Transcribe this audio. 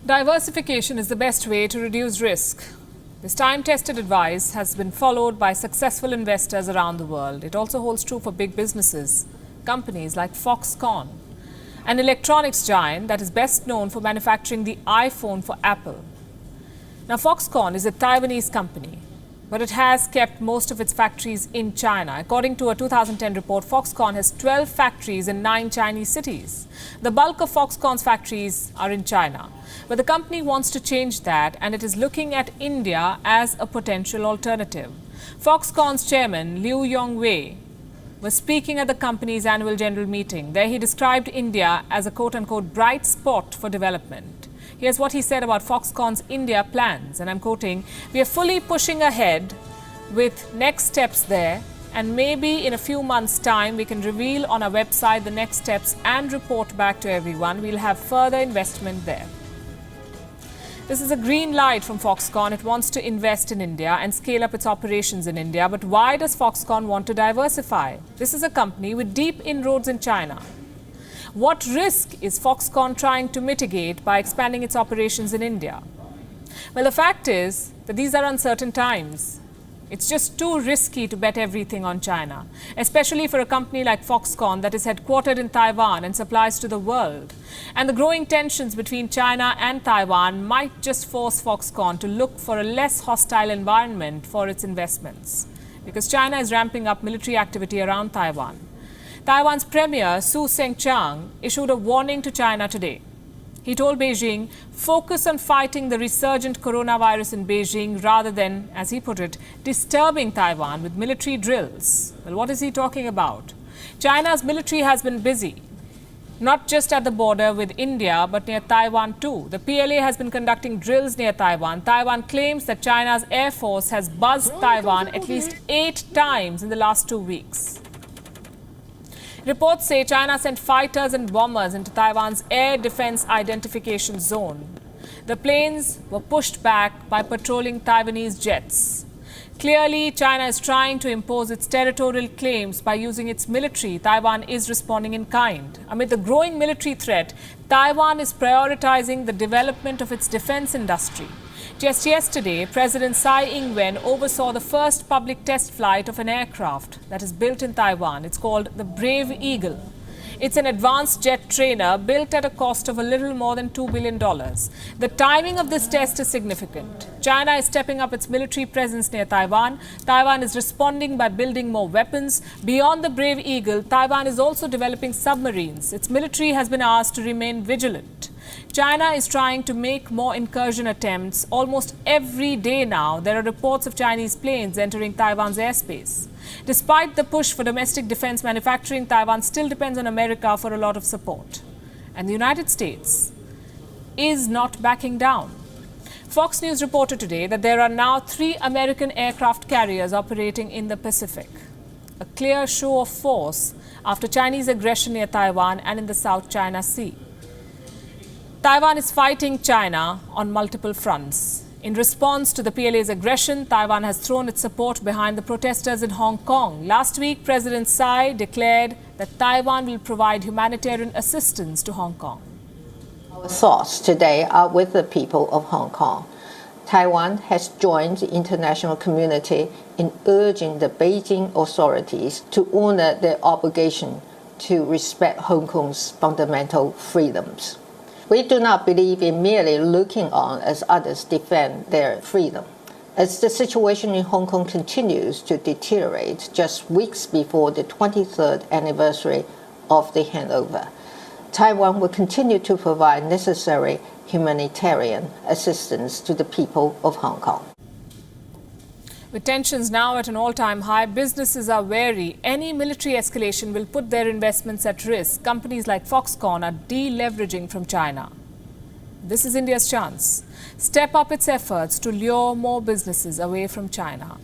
Diversification is the best way to reduce risk. This time-tested advice has been followed by successful investors around the world. It also holds true for big businesses, companies like Foxconn, an electronics giant that is best known for manufacturing the iPhone for Apple. Now, Foxconn is a Taiwanese company, but it has kept most of its factories in China. According to a 2010 report, Foxconn has 12 factories in 9 Chinese cities. The bulk of Foxconn's factories are in China. But the company wants to change that, and it is looking at India as a potential alternative. Foxconn's chairman, Liu Yongwei, was speaking at the company's annual general meeting. There he described India as a quote-unquote bright spot for development. Here's what he said about Foxconn's India plans, and I'm quoting, "We are fully pushing ahead with next steps there, and maybe in a few months' time we can reveal on our website the next steps and report back to everyone. We'll have further investment there." This is a green light from Foxconn. It wants to invest in India and scale up its operations in India. But why does Foxconn want to diversify? This is a company with deep inroads in China. What risk is Foxconn trying to mitigate by expanding its operations in India? Well, the fact is that these are uncertain times. It's just too risky to bet everything on China, especially for a company like Foxconn that is headquartered in Taiwan and supplies to the world. And the growing tensions between China and Taiwan might just force Foxconn to look for a less hostile environment for its investments, because China is ramping up military activity around Taiwan. Taiwan's Premier Su Tseng-chang issued a warning to China today. He told Beijing, focus on fighting the resurgent coronavirus in Beijing rather than, as he put it, disturbing Taiwan with military drills. Well, what is he talking about? China's military has been busy, not just at the border with India, but near Taiwan too. The PLA has been conducting drills near Taiwan. Taiwan claims that China's Air Force has buzzed Taiwan at least 8 times in the last 2 weeks. Reports say China sent fighters and bombers into Taiwan's air defense identification zone. The planes were pushed back by patrolling Taiwanese jets. Clearly, China is trying to impose its territorial claims by using its military. Taiwan is responding in kind. Amid the growing military threat, Taiwan is prioritizing the development of its defense industry. Just yesterday, President Tsai Ing-wen oversaw the first public test flight of an aircraft that is built in Taiwan. It's called the Brave Eagle. It's an advanced jet trainer built at a cost of a little more than $2 billion. The timing of this test is significant. China is stepping up its military presence near Taiwan. Taiwan is responding by building more weapons. Beyond the Brave Eagle, Taiwan is also developing submarines. Its military has been asked to remain vigilant. China is trying to make more incursion attempts. Almost every day now, there are reports of Chinese planes entering Taiwan's airspace. Despite the push for domestic defense manufacturing, Taiwan still depends on America for a lot of support. And the United States is not backing down. Fox News reported today that there are now 3 American aircraft carriers operating in the Pacific. A clear show of force after Chinese aggression near Taiwan and in the South China Sea. Taiwan is fighting China on multiple fronts. In response to the PLA's aggression, Taiwan has thrown its support behind the protesters in Hong Kong. Last week, President Tsai declared that Taiwan will provide humanitarian assistance to Hong Kong. Our thoughts today are with the people of Hong Kong. Taiwan has joined the international community in urging the Beijing authorities to honor their obligation to respect Hong Kong's fundamental freedoms. We do not believe in merely looking on as others defend their freedom. As the situation in Hong Kong continues to deteriorate just weeks before the 23rd anniversary of the handover, Taiwan will continue to provide necessary humanitarian assistance to the people of Hong Kong. With tensions now at an all-time high, businesses are wary. Any military escalation will put their investments at risk. Companies like Foxconn are deleveraging from China. This is India's chance. Step up its efforts to lure more businesses away from China.